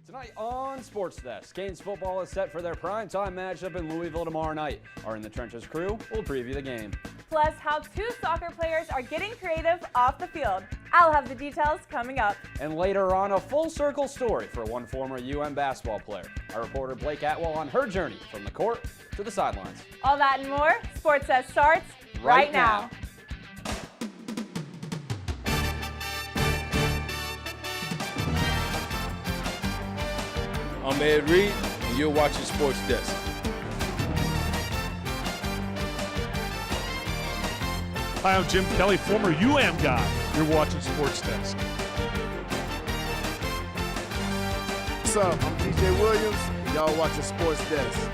Tonight on SportsDesk, Canes football is set for their primetime matchup in Louisville tomorrow night. Our In the Trenches crew will preview the game. Plus, how two soccer players are getting creative off the field. I'll have the details coming up. And later on, a full circle story for one former basketball player. Our reporter Blake Atwell on her journey from the court to the sidelines. All that and more, SportsCess starts right now. I'm Ed Reed, and you're watching SportsDesk. Hi, I'm Jim Kelly, former guy. You're watching SportsDesk. What's up? I'm DJ Williams. Y'all watching SportsDesk.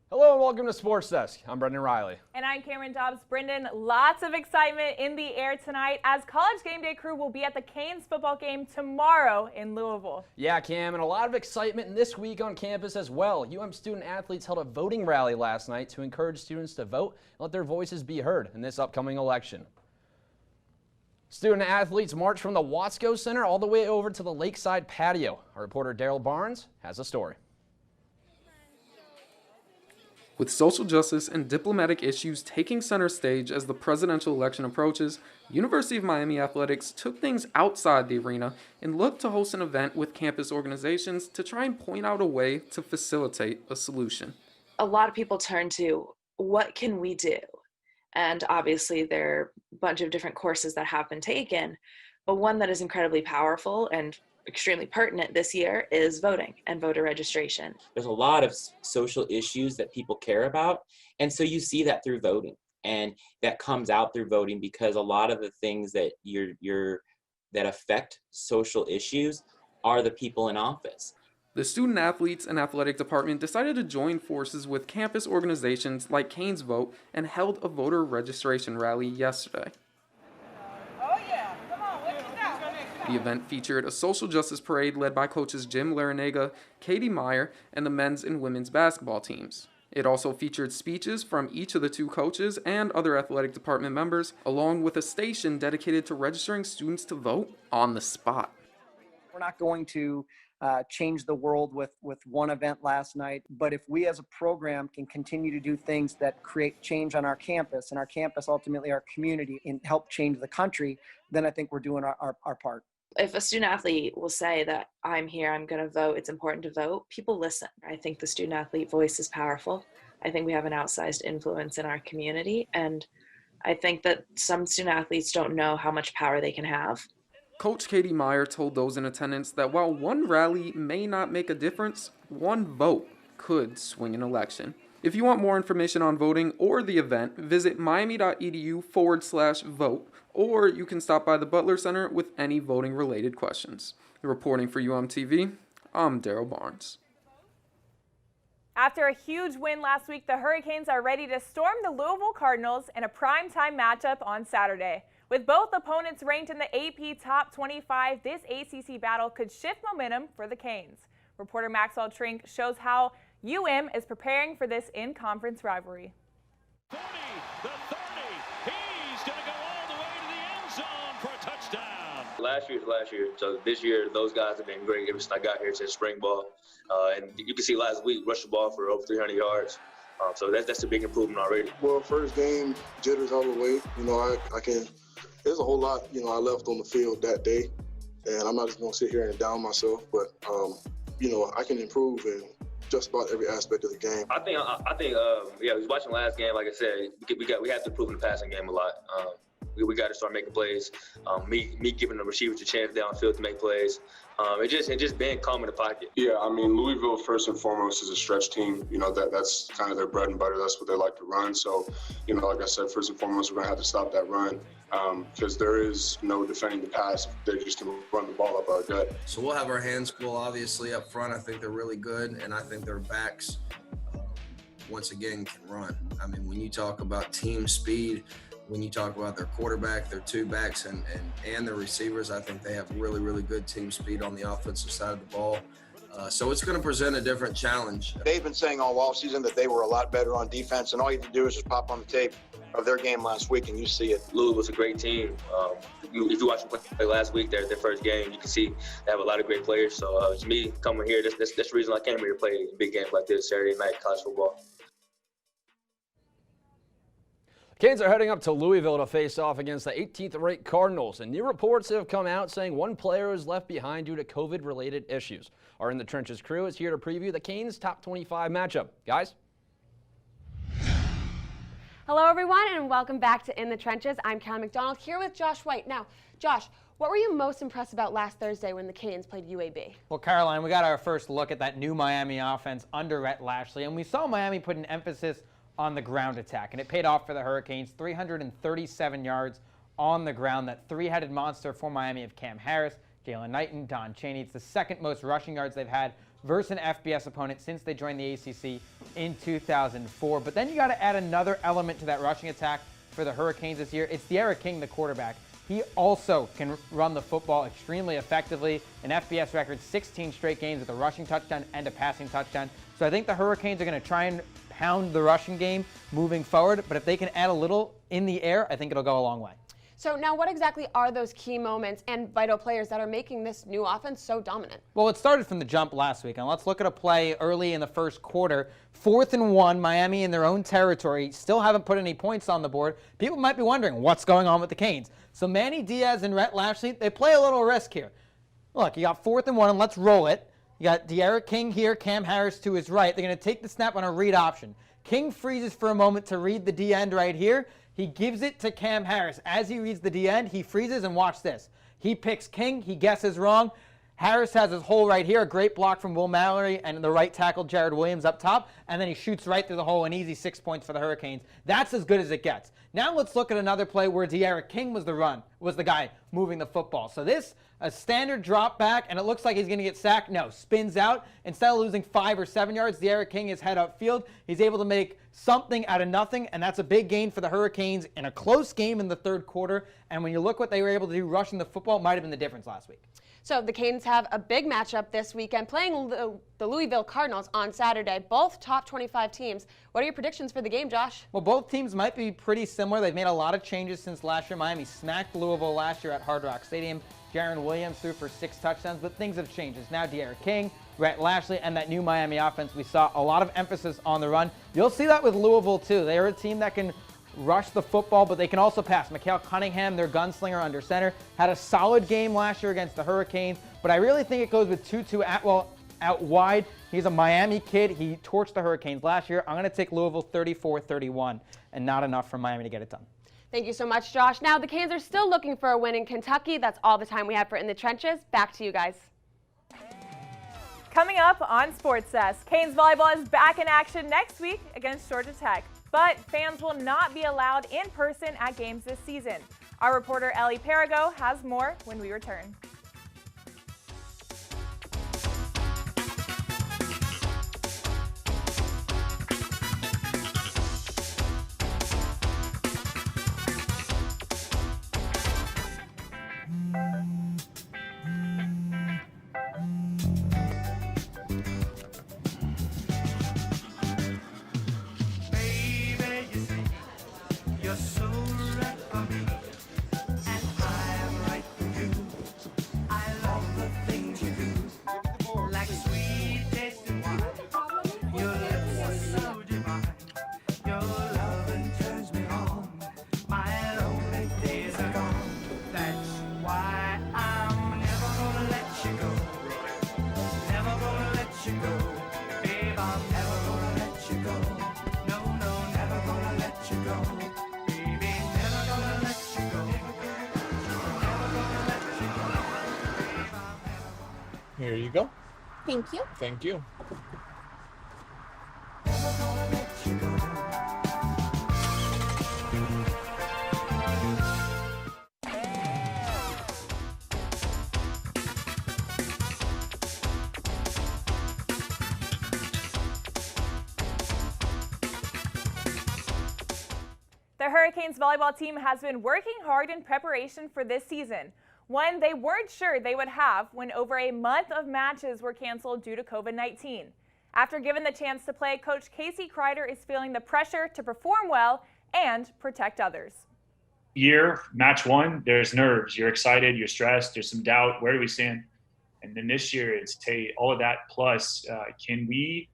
Hello and welcome to SportsDesk. I'm Brendan Riley. And I'm Cameron Dobbs. Brendan, lots of excitement in the air tonight as College Game Day crew will be at the Canes football game tomorrow in Louisville. Yeah, Cam, and a lot of excitement this week on campus as well. student athletes held a voting rally last night to encourage students to vote and let their voices be heard in this upcoming election. Student athletes marched from the Watsco Center all the way over to the Lakeside patio. Our reporter Daryl Barnes has a story. With social justice and diplomatic issues taking center stage as the presidential election approaches, University of Miami Athletics took things outside the arena and looked to host an event with campus organizations to try and point out a way to facilitate a solution. A lot of people turn to, what can we do? And obviously there are a bunch of different courses that have been taken, but one that is incredibly powerful and extremely pertinent this year is voting and voter registration. There's a lot of social issues that people care about, and so you see that through voting, and that comes out through voting because a lot of the things that that affect social issues are the people in office. The student athletes and athletic department decided to join forces with campus organizations like Canes Vote and held a voter registration rally yesterday. The event featured a social justice parade led by coaches Jim Larinaga, Katie Meyer, and the men's and women's basketball teams. It also featured speeches from each of the two coaches and other athletic department members, along with a station dedicated to registering students to vote on the spot. We're not going to change the world with one event last night, but if we as a program can continue to do things that create change on our campus, and our campus ultimately our community, and help change the country, then I think we're doing our part. If a student athlete will say that I'm here, I'm going to vote, it's important to vote, people listen. I think the student athlete voice is powerful. I think we have an outsized influence in our community, and I think that some student athletes don't know how much power they can have. Coach Katie Meyer told those in attendance that while one rally may not make a difference, one vote could swing an election. If you want more information on voting or the event, visit miami.edu/vote, or you can stop by the Butler Center with any voting-related questions. Reporting for UMTV, I'm Daryl Barnes. After a huge win last week, the Hurricanes are ready to storm the Louisville Cardinals in a primetime matchup on Saturday. With both opponents ranked in the AP Top 25, this ACC battle could shift momentum for the Canes. Reporter Maxwell Trink shows how UM is preparing for this in-conference rivalry. 40, the 30, he's going to go all the way to the end zone for a touchdown. Last year. So this year, those guys have been great ever since I got here since spring ball. And you can see last week, rushed the ball for over 300 yards. So that's a big improvement already. Well, first game, jitters all the way. There's a whole lot, I left on the field that day. And I'm not just going to sit here and down myself. But, I can improve in just about every aspect of the game. I think, was watching last game, like I said, we have to improve in the passing game a lot. We got to start making plays. Me giving the receivers a chance downfield to make plays. And just being calm in the pocket. Yeah, Louisville first and foremost is a stretch team. That's kind of their bread and butter. That's what they like to run. So, like I said, first and foremost, we're going to have to stop that run because there is no defending the pass. They just can run the ball up our gut. So we'll have our hands full, obviously, up front. I think they're really good, and I think their backs, once again, can run. When you talk about team speed, when you talk about their quarterback, their two backs, and their receivers, I think they have really, really good team speed on the offensive side of the ball. So it's going to present a different challenge. They've been saying all offseason that they were a lot better on defense, and all you have to do is just pop on the tape of their game last week, and you see it. Louisville's a great team. If you watch them play last week, their first game, you can see they have a lot of great players. So it's me coming here. That's the reason I came here to play big games like this Saturday night college football. Canes are heading up to Louisville to face off against the 18th-ranked Cardinals, and new reports have come out saying one player is left behind due to COVID-related issues. Our In the Trenches crew is here to preview the Canes' top 25 matchup. Guys? Hello, everyone, and welcome back to In the Trenches. I'm Cal McDonald here with Josh White. Now, Josh, what were you most impressed about last Thursday when the Canes played UAB? Well, Caroline, we got our first look at that new Miami offense under Rhett Lashley, and we saw Miami put an emphasis on the ground attack, and it paid off for the Hurricanes. 337 yards on the ground. That three-headed monster for Miami of Cam Harris, Jalen Knighton, Don Chaney. It's the second most rushing yards they've had versus an FBS opponent since they joined the ACC in 2004. But then you got to add another element to that rushing attack for the Hurricanes this year. It's De'Ara King, the quarterback. He also can run the football extremely effectively. An FBS record, 16 straight games with a rushing touchdown and a passing touchdown. So I think the Hurricanes are going to try and pound the rushing game moving forward, but if they can add a little in the air, I think it'll go a long way. So now what exactly are those key moments and vital players that are making this new offense so dominant? Well, it started from the jump last week, and let's look at a play early in the first quarter. 4th and 1, Miami in their own territory, still haven't put any points on the board. People might be wondering what's going on with the Canes. So Manny Diaz and Rhett Lashley, they play a little risk here. Look, you got 4th and 1, and let's roll it. You got De'Ara King here, Cam Harris to his right. They're going to take the snap on a read option. King freezes for a moment to read the D end right here. He gives it to Cam Harris. As he reads the D end, he freezes, and watch this. He picks King. He guesses wrong. Harris has his hole right here. A great block from Will Mallory and the right tackle, Jared Williams, up top. And then he shoots right through the hole, an easy 6 points for the Hurricanes. That's as good as it gets. Now let's look at another play where De'Ara King was the guy moving the football. So this, a standard drop back, and it looks like he's going to get sacked. No, spins out. Instead of losing 5 or 7 yards, De'Ara King is head upfield. He's able to make something out of nothing, and that's a big gain for the Hurricanes in a close game in the third quarter. And when you look what they were able to do rushing the football, it might have been the difference last week. So the Canes have a big matchup this weekend, playing the Louisville Cardinals on Saturday, both top 25 teams. What are your predictions for the game, Josh? Well, both teams might be pretty similar. They've made a lot of changes since last year. Miami smacked Louisville last year at Hard Rock Stadium. Jaron Williams threw for 6 touchdowns, but things have changed. It's now De'Ara King, Rhett Lashley, and that new Miami offense. We saw a lot of emphasis on the run. You'll see that with Louisville, too. They're a team that can rush the football, but they can also pass. Mikhail Cunningham, their gunslinger under center, had a solid game last year against the Hurricanes, but I really think it goes with Tutu Atwell out wide. He's a Miami kid. He torched the Hurricanes last year. I'm going to take Louisville 34-31, and not enough for Miami to get it done. Thank you so much, Josh. Now, the Canes are still looking for a win in Kentucky. That's all the time we have for In the Trenches. Back to you guys. Coming up on Sportscess, Canes volleyball is back in action next week against Georgia Tech. But fans will not be allowed in person at games this season. Our reporter Ellie Perigo has more when we return. Here you go. Thank you. Thank you. The Hurricanes volleyball team has been working hard in preparation for this season. one they weren't sure they would have when over a month of matches were canceled due to COVID-19. After given the chance to play, Coach Casey Kreider is feeling the pressure to perform well and protect others. Match one, there's nerves. You're excited, you're stressed, there's some doubt. Where do we stand? And then this year, it's all of that plus, can we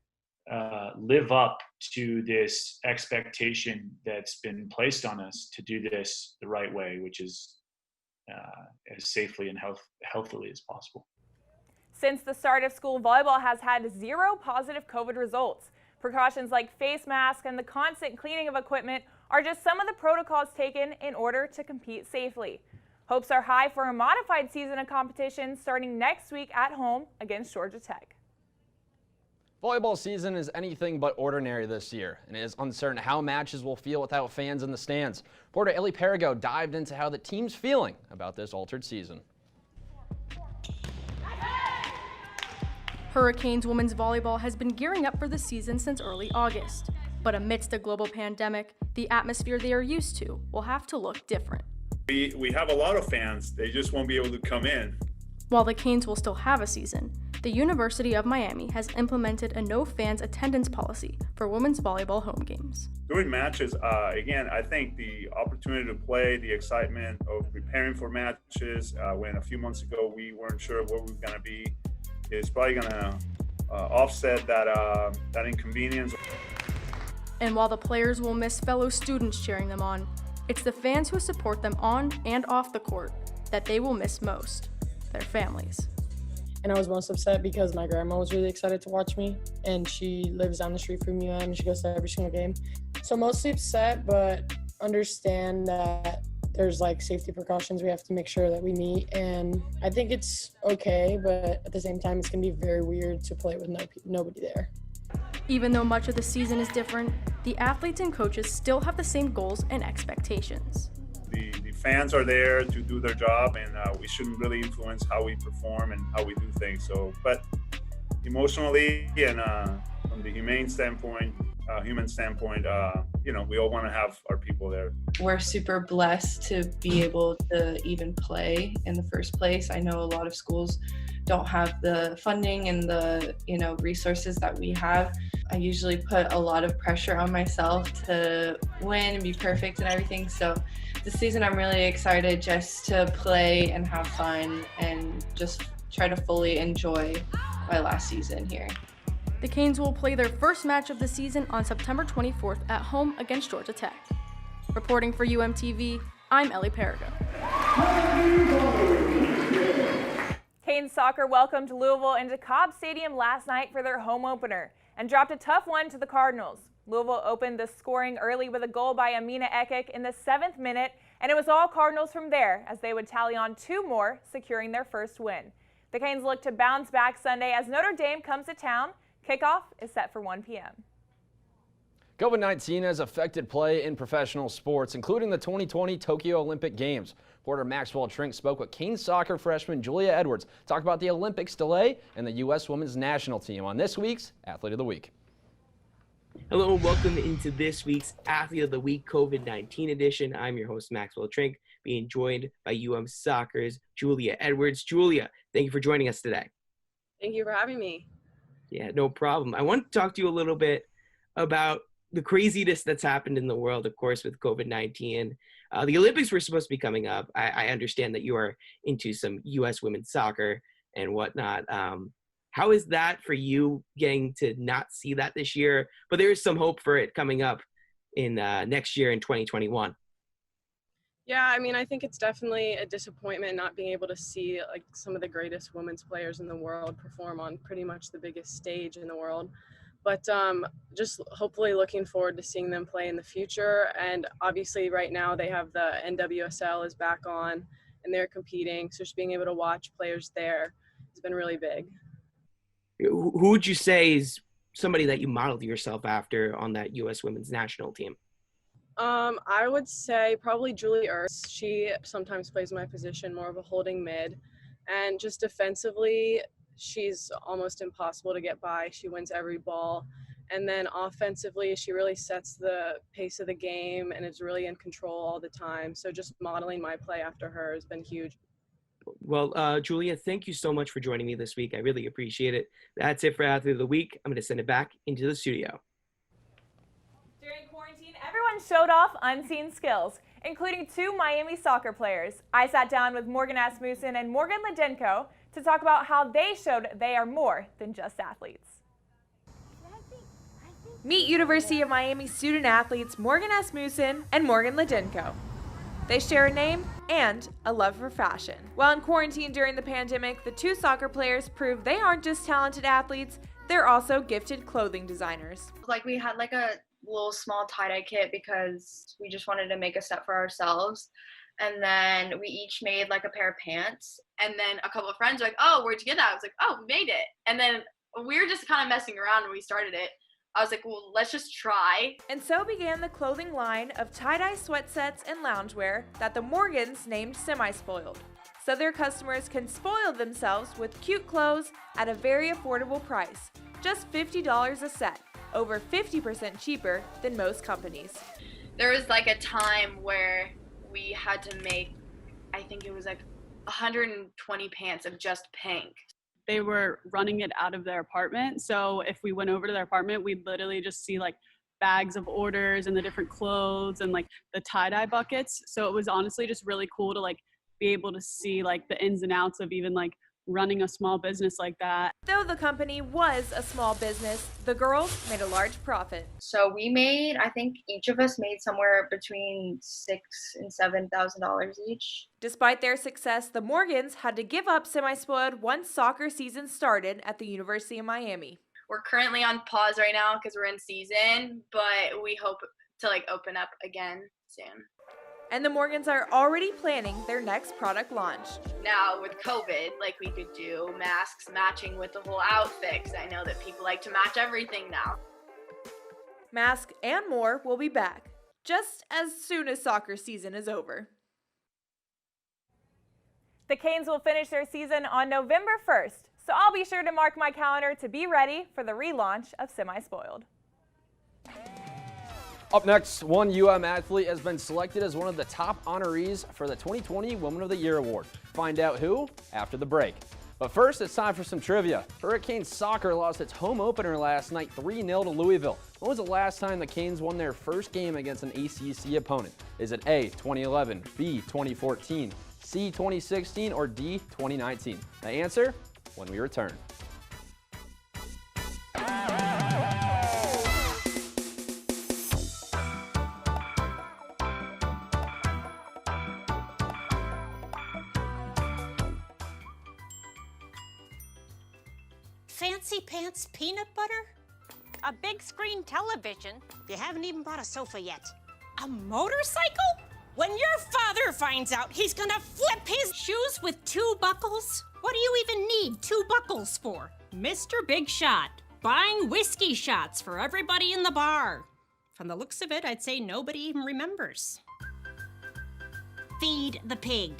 live up to this expectation that's been placed on us to do this the right way, which is as safely and healthily as possible. Since the start of school, volleyball has had 0 positive COVID results. Precautions like face masks and the constant cleaning of equipment are just some of the protocols taken in order to compete safely. Hopes are high for a modified season of competition starting next week at home against Georgia Tech. Volleyball season is anything but ordinary this year, and it is uncertain how matches will feel without fans in the stands. Reporter Ellie Perigo dived into how the team's feeling about this altered season. Hurricanes women's volleyball has been gearing up for the season since early August. But amidst a global pandemic, the atmosphere they are used to will have to look different. We have a lot of fans. They just won't be able to come in. While the Canes will still have a season, the University of Miami has implemented a no fans attendance policy for women's volleyball home games. During matches, again, I think the opportunity to play, the excitement of preparing for matches, when a few months ago we weren't sure where we were going to be, is probably going to offset that inconvenience. And while the players will miss fellow students cheering them on, it's the fans who support them on and off the court that they will miss most, their families. And I was most upset because my grandma was really excited to watch me, and she lives down the street from UM and she goes to every single game. So mostly upset, but understand that there's like safety precautions we have to make sure that we meet, and I think it's okay, but at the same time it's gonna be very weird to play with nobody there. Even though much of the season is different, the athletes and coaches still have the same goals and expectations. The fans are there to do their job, and we shouldn't really influence how we perform and how we do things. So, but emotionally and from the human standpoint, we all want to have our people there. We're super blessed to be able to even play in the first place. I know a lot of schools don't have the funding and the resources that we have. I usually put a lot of pressure on myself to win and be perfect and everything. So this season I'm really excited just to play and have fun and just try to fully enjoy my last season here. The Canes will play their first match of the season on September 24th at home against Georgia Tech. Reporting for UMTV, I'm Ellie Perigo. Canes soccer welcomed Louisville into Cobb Stadium last night for their home opener and dropped a tough one to the Cardinals. Louisville opened the scoring early with a goal by Amina Ekik in the 7th minute, and it was all Cardinals from there as they would tally on 2 more, securing their first win. The Canes look to bounce back Sunday as Notre Dame comes to town. Kickoff is set for 1 p.m. COVID-19 has affected play in professional sports, including the 2020 Tokyo Olympic Games. Reporter Maxwell Trink spoke with Canes soccer freshman Julia Edwards to talk about the Olympics delay and the U.S. women's national team on this week's Athlete of the Week. Hello and welcome into this week's Athlete of the Week COVID-19 edition. I'm your host, Maxwell Trink, being joined by UM Soccer's Julia Edwards. Julia, thank you for joining us today. Thank you for having me. Yeah, no problem. I want to talk to you a little bit about the craziness that's happened in the world, of course, with COVID-19. The Olympics were supposed to be coming up. I understand that you are into some U.S. women's soccer and whatnot. How is that for you, getting to not see that this year? But there is some hope for it coming up in next year in 2021. Yeah, I mean, I think it's definitely a disappointment not being able to see like some of the greatest women's players in the world perform on pretty much the biggest stage in the world. But just hopefully looking forward to seeing them play in the future. And obviously right now they have the NWSL is back on and they're competing. So just being able to watch players there has been really big. Who would you say is somebody that you modeled yourself after on that U.S. women's national team? I would say probably Julie Ertz. She sometimes plays my position, more of a holding mid. And just defensively, she's almost impossible to get by. She wins every ball. And then offensively, she really sets the pace of the game and is really in control all the time. So just modeling my play after her has been huge. Well, Julia, thank you so much for joining me this week. I really appreciate it. That's it for Athlete of the Week. I'm going to send it back into the studio. During quarantine, everyone showed off unseen skills, including 2 Miami soccer players. I sat down with Morgan Asmussen and Morgan Ledenko to talk about how they showed they are more than just athletes. Meet University of Miami student athletes Morgan Asmussen and Morgan Ledenko. They share a name and a love for fashion. While in quarantine during the pandemic, the 2 soccer players proved they aren't just talented athletes, they're also gifted clothing designers. Like we had like a little small tie-dye kit because we just wanted to make a set for ourselves. And then we each made like a pair of pants. And then a couple of friends were like, oh, where'd you get that? I was like, oh, we made it. And then we were just kind of messing around when we started it. I was like, well, let's just try. And so began the clothing line of tie-dye sweat sets and loungewear that the Morgans named Semi-Spoiled, so their customers can spoil themselves with cute clothes at a very affordable price, just $50 a set, over 50% cheaper than most companies. There was like a time where we had to make, I think it was like 120 pants of just pink. They were running it out of their apartment. So if we went over to their apartment, we'd literally just see like bags of orders and the different clothes and like the tie-dye buckets. So it was honestly just really cool to like be able to see like the ins and outs of even like running a small business like that. Though the company was a small business, the girls made a large profit. So we made, I think each of us made somewhere between $6,000 and $7,000 each. Despite their success, the Morgans had to give up Semi-Spoiled once soccer season started at the University of Miami. We're currently on pause right now because we're in season, but we hope to like open up again soon. And the Morgans are already planning their next product launch. Now with COVID, like we could do masks matching with the whole outfit, because I know that people like to match everything now. Mask and more will be back, just as soon as soccer season is over. The Canes will finish their season on November 1st, so I'll be sure to mark my calendar to be ready for the relaunch of Semi-Spoiled. Up next, one UM athlete has been selected as one of the top honorees for the 2020 Woman of the Year Award. Find out who after the break. But first, it's time for some trivia. Hurricanes soccer lost its home opener last night 3-0 to Louisville. When was the last time the Canes won their first game against an ACC opponent? Is it A, 2011, B, 2014, C, 2016, or D, 2019? The answer when we return. Fancy pants peanut butter? A big screen television? You haven't even bought a sofa yet. A motorcycle? When your father finds out, he's gonna flip his shoes with 2 buckles? What do you even need 2 buckles for? Mr. Big Shot, buying whiskey shots for everybody in the bar. From the looks of it, I'd say nobody even remembers. Feed the pig.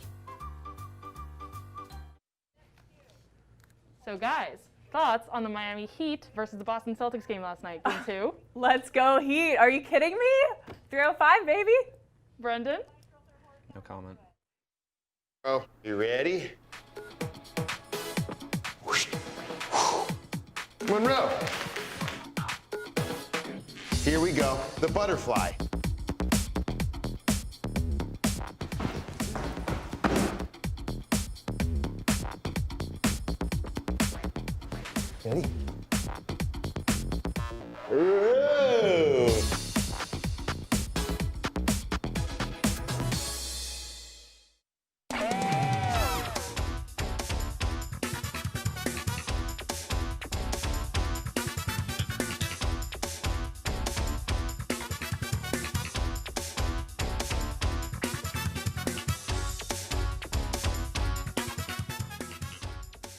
So guys, thoughts on the Miami Heat versus the Boston Celtics game last night, game 2? Let's go Heat. Are you kidding me? 305, baby. Brendan? No comment. Oh, you ready? Monroe. Here we go, the butterfly. Ready? Ooh.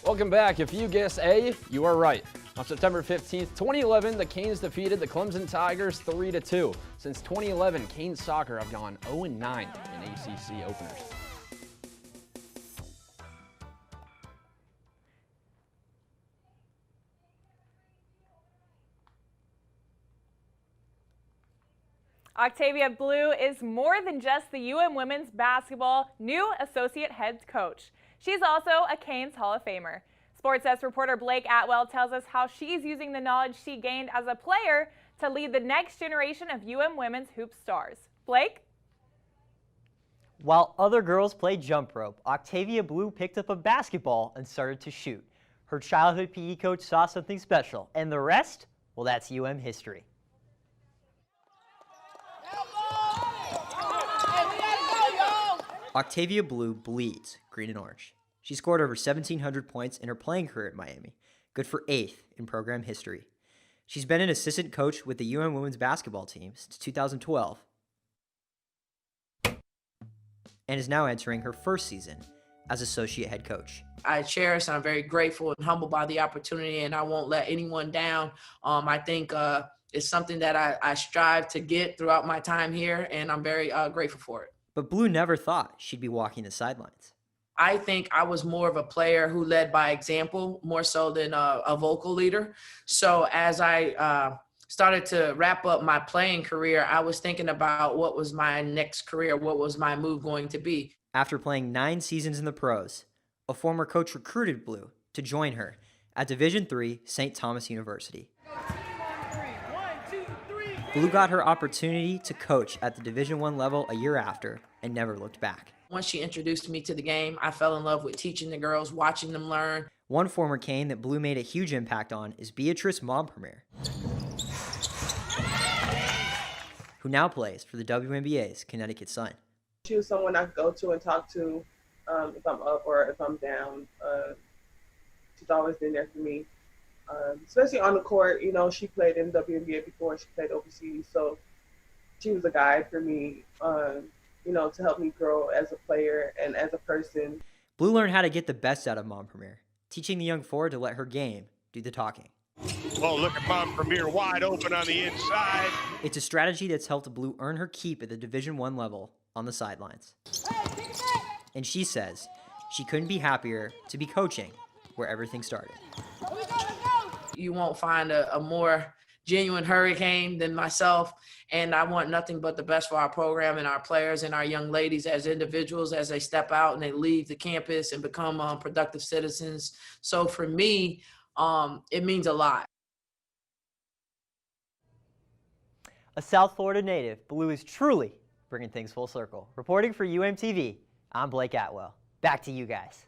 Welcome back. If you guess A, you are right. On September 15th, 2011, the Canes defeated the Clemson Tigers 3-2. Since 2011, Canes soccer have gone 0-9 in ACC openers. Octavia Blue is more than just the UM women's basketball new associate head coach. She's also a Canes Hall of Famer. Sportscess reporter Blake Atwell tells us how she's using the knowledge she gained as a player to lead the next generation of UM women's hoop stars. Blake? While other girls played jump rope, Octavia Blue picked up a basketball and started to shoot. Her childhood PE coach saw something special, and the rest, well, that's UM history. Octavia Blue bleeds green and orange. She scored over 1,700 points in her playing career at Miami, good for 8th in program history. She's been an assistant coach with the UM women's basketball team since 2012 and is now entering her first season as associate head coach. I cherish and I'm very grateful and humbled by the opportunity, and I won't let anyone down. I think it's something that I strive to get throughout my time here, and I'm very grateful for it. But Blue never thought she'd be walking the sidelines. I think I was more of a player who led by example, more so than a vocal leader. So as I started to wrap up my playing career, I was thinking about what was my next career, what was my move going to be. After playing 9 seasons in the pros, a former coach recruited Blue to join her at Division III St. Thomas University. Blue got her opportunity to coach at the Division I level a year after and never looked back. Once she introduced me to the game, I fell in love with teaching the girls, watching them learn. One former Cane that Blue made a huge impact on is Beatrice Montpremier, who now plays for the WNBA's Connecticut Sun. She was someone I could go to and talk to if I'm up or if I'm down. She's always been there for me, especially on the court. You know, she played in WNBA before. She played overseas, so she was a guide for me, you know, to help me grow as a player and as a person. Blue learned how to get the best out of Montpremier, teaching the young forward to let her game do the talking. Well, look at Montpremier wide open on the inside. It's a strategy that's helped Blue earn her keep at the Division I level on the sidelines. And she says she couldn't be happier to be coaching where everything started. You won't find a more genuine Hurricane than myself, and I want nothing but the best for our program and our players and our young ladies as individuals as they step out and they leave the campus and become productive citizens. So for me, it means a lot. A South Florida native, Blue is truly bringing things full circle. Reporting for UMTV, I'm Blake Atwell. Back to you guys.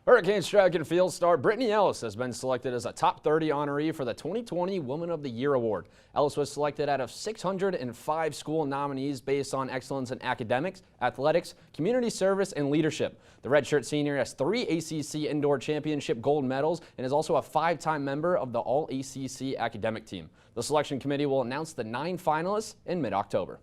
Hurricanes track and field star Brittany Ellis has been selected as a top 30 honoree for the 2020 Woman of the Year Award. Ellis was selected out of 605 school nominees based on excellence in academics, athletics, community service, and leadership. The redshirt senior has 3 ACC Indoor Championship gold medals and is also a 5-time member of the All-ACC academic team. The selection committee will announce the 9 finalists in mid-October.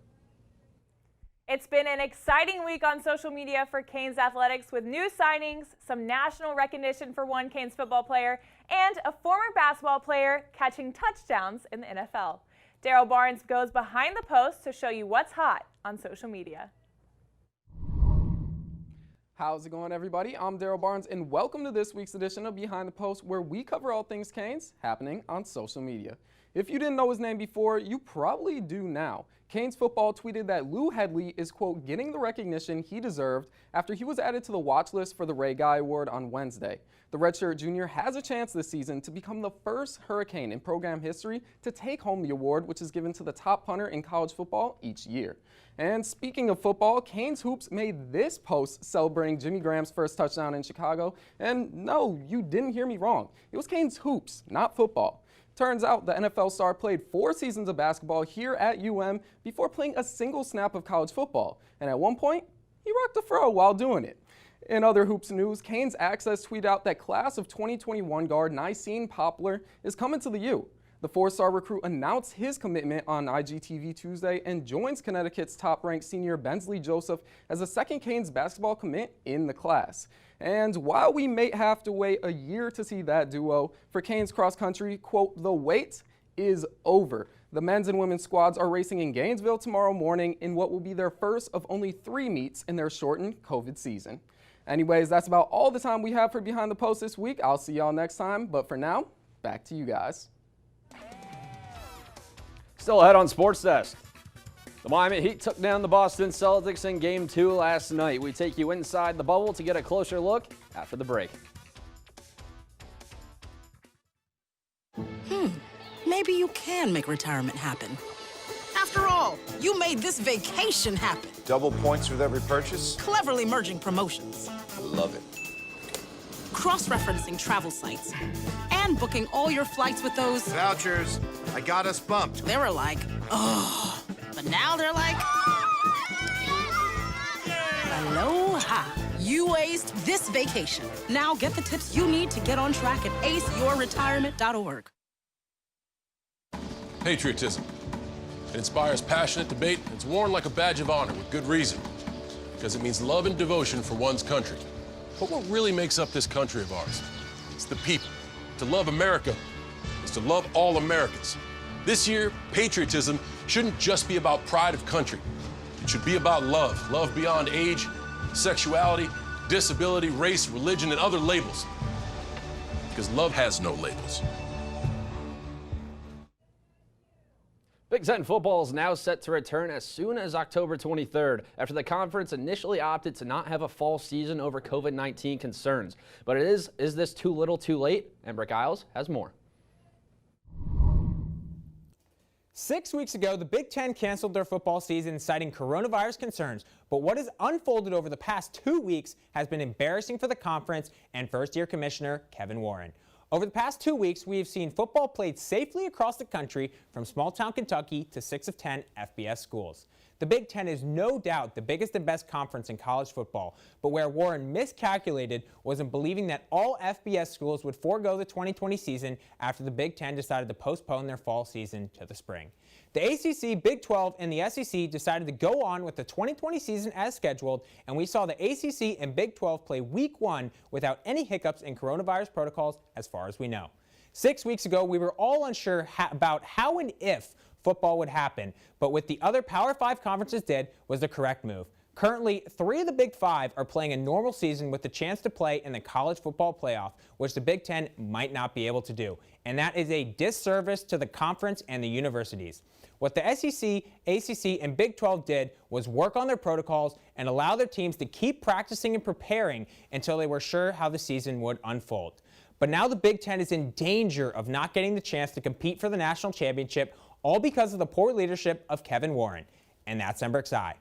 It's been an exciting week on social media for Canes athletics with new signings, some national recognition for one Canes football player, and a former basketball player catching touchdowns in the NFL. Daryl Barnes goes behind the post to show you what's hot on social media. How's it going, everybody? I'm Daryl Barnes, and welcome to this week's edition of Behind the Post, where we cover all things Canes happening on social media. If you didn't know his name before, you probably do now. Canes football tweeted that Lou Headley is, quote, getting the recognition he deserved after he was added to the watch list for the Ray Guy Award on Wednesday. The redshirt junior has a chance this season to become the first Hurricane in program history to take home the award, which is given to the top punter in college football each year. And speaking of football, Canes Hoops made this post celebrating Jimmy Graham's first touchdown in Chicago. And no, you didn't hear me wrong. It was Canes Hoops, not football. Turns out the NFL star played 4 seasons of basketball here at UM before playing a single snap of college football. And at one point, he rocked a fro while doing it. In other Hoops news, Canes Access tweeted out that class of 2021 guard Nicene Poplar is coming to the U. The 4-star recruit announced his commitment on IGTV Tuesday and joins Connecticut's top-ranked senior Bensley Joseph as a second Canes basketball commit in the class. And while we may have to wait a year to see that duo, for Canes cross country, quote, the wait is over. The men's and women's squads are racing in Gainesville tomorrow morning in what will be their first of only 3 meets in their shortened COVID season. Anyways, that's about all the time we have for Behind the Post this week. I'll see y'all next time, but for now, back to you guys. Still ahead on Sports Desk. The Miami Heat took down the Boston Celtics in Game 2 last night. We take you inside the bubble to get a closer look after the break. Maybe you can make retirement happen. After all, you made this vacation happen. Double points with every purchase? Cleverly merging promotions. I love it. Cross-referencing travel sites. And booking all your flights with those... Vouchers. I got us bumped. They were like, oh. But now they're like... Aloha. You aced this vacation. Now get the tips you need to get on track at aceyourretirement.org. Patriotism. It inspires passionate debate, and it's worn like a badge of honor with good reason. Because it means love and devotion for one's country. But what really makes up this country of ours? It's the people. To love America is to love all Americans. This year, patriotism shouldn't just be about pride of country. It should be about love. Love beyond age, sexuality, disability, race, religion, and other labels. Because love has no labels. Big Ten football is now set to return as soon as October 23rd after the conference initially opted to not have a fall season over COVID-19 concerns. But is this too little too late? And Brick Isles has more. 6 weeks ago, the Big Ten canceled their football season citing coronavirus concerns, but what has unfolded over the past 2 weeks has been embarrassing for the conference and first-year commissioner Kevin Warren. Over the past 2 weeks, we have seen football played safely across the country from small-town Kentucky to 6 of 10 FBS schools. The Big Ten is no doubt the biggest and best conference in college football, but where Warren miscalculated was in believing that all FBS schools would forego the 2020 season after the Big Ten decided to postpone their fall season to the spring. The ACC, Big 12, and the SEC decided to go on with the 2020 season as scheduled, and we saw the ACC and Big 12 play Week 1 without any hiccups in coronavirus protocols as far as we know. 6 weeks ago, we were all unsure about how and if football would happen, but what the other Power 5 conferences did was the correct move. Currently, 3 of the Big 5 are playing a normal season with the chance to play in the college football playoff, which the Big 10 might not be able to do. And that is a disservice to the conference and the universities. What the SEC, ACC, and Big 12 did was work on their protocols and allow their teams to keep practicing and preparing until they were sure how the season would unfold. But now the Big 10 is in danger of not getting the chance to compete for the national championship, all because of the poor leadership of Kevin Warren. And that's Embrick's Eye.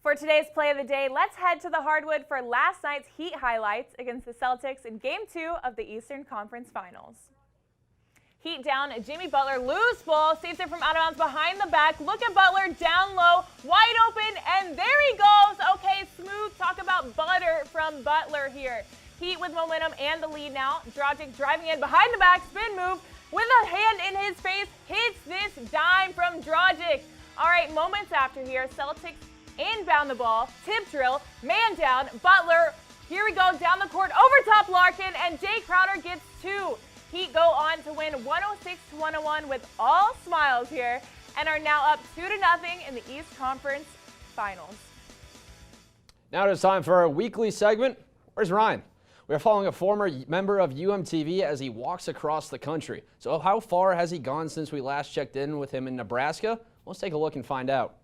For today's play of the day, let's head to the hardwood for last night's Heat highlights against the Celtics in Game 2 of the Eastern Conference Finals. Heat down, Jimmy Butler, loose ball, saves it from out of bounds behind the back. Look at Butler down low, wide open, and there he goes. Okay, smooth. Talk about butter from Butler here. Heat with momentum and the lead now. Dragic driving in behind the back, spin move with a hand in his face, hits this dime from Dragic. All right, moments after here, Celtics inbound the ball, tip drill, man down, Butler. Here we go, down the court, over top Larkin, and Jay Crowder gets 2. Heat go on to win 106-101 with all smiles here and are now up 2-0 in the East Conference Finals. Now it is time for our weekly segment, Where's Ryan? We are following a former member of UMTV as he walks across the country. So how far has he gone since we last checked in with him in Nebraska? Let's take a look and find out.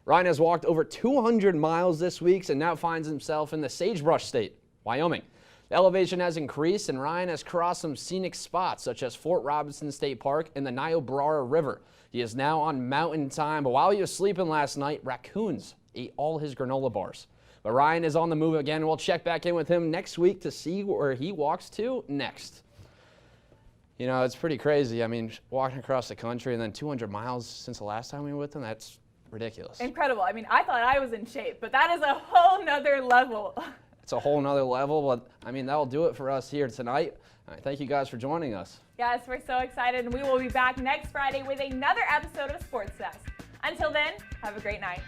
Ryan has walked over 200 miles this week and now finds himself in the Sagebrush State, Wyoming. The elevation has increased and Ryan has crossed some scenic spots such as Fort Robinson State Park and the Niobrara River. He is now on mountain time, but while he was sleeping last night, raccoons ate all his granola bars. But Ryan is on the move again. We'll check back in with him next week to see where he walks to next. You know, it's pretty crazy. I mean, walking across the country and then 200 miles since the last time we were with him, that's ridiculous. Incredible. I mean, I thought I was in shape, but that is a whole nother level. It's a whole nother level, but I mean, that'll do it for us here tonight. Thank you guys for joining us. Yes, we're so excited, and we will be back next Friday with another episode of SportsCess. Until then, have a great night.